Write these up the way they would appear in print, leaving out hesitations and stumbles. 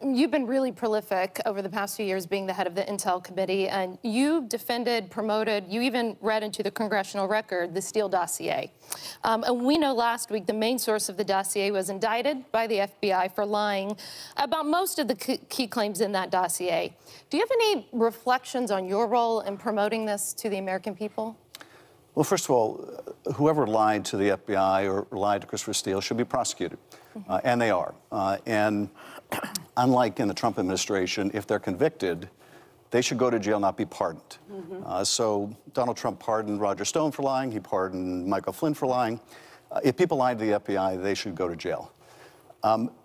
You've been really prolific over the past few years being the head of the Intel Committee, and you defended, promoted, you even read into the congressional record the Steele dossier. And we know last week the main source of the dossier was indicted by the FBI for lying about most of the key claims in that dossier. Do you have any reflections on your role in promoting this to the American people? Well, first of all, whoever lied to the FBI or lied to Christopher Steele should be prosecuted, and they are. And unlike in the Trump administration, if they're convicted, they should go to jail, not be pardoned. So Donald Trump pardoned Roger Stone for lying. He pardoned Michael Flynn for lying. If people lied to the FBI, they should go to jail.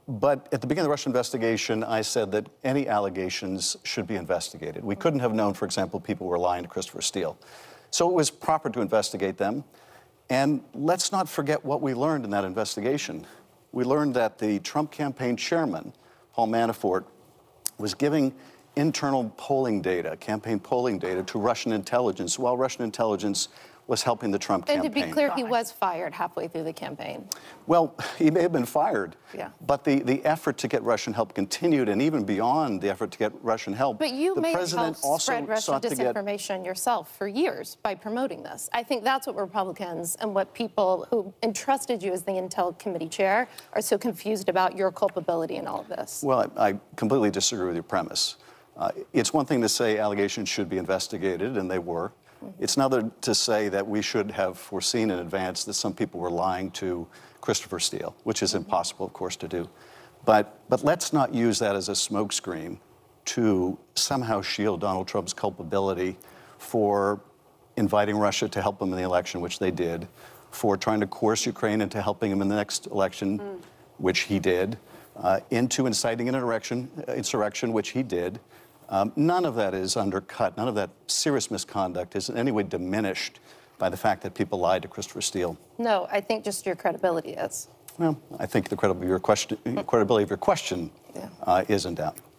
But at the beginning of the Russia investigation, I said that any allegations should be investigated. We couldn't have known, for example, people were lying to Christopher Steele. So it was proper to investigate them. And let's not forget what we learned in that investigation. We learned that the Trump campaign chairman, Paul Manafort, was giving internal polling data, campaign polling data, to Russian intelligence while Russian intelligence was helping the Trump campaign. And to be clear, he was fired halfway through the campaign. Well, he may have been fired, yeah. But the effort to get Russian help continued, and even beyond the effort to get Russian help, but you the may president have also spread Russian sought to get disinformation yourself for years by promoting this. I think that's what Republicans and what people who entrusted you as the Intel Committee chair are so confused about, your culpability in all of this. Well, I completely disagree with your premise. It's one thing to say allegations should be investigated, and they were. It's another to say that we should have foreseen in advance that some people were lying to Christopher Steele, which is impossible, of course, to do. But let's not use that as a smokescreen to somehow shield Donald Trump's culpability for inviting Russia to help him in the election, which they did, for trying to coerce Ukraine into helping him in the next election, which he did, into inciting an insurrection, which he did. None of that is undercut. None of that serious misconduct is in any way diminished by the fact that people lied to Christopher Steele. No, I think just your credibility is. Well, I think the credibility of your question is in doubt.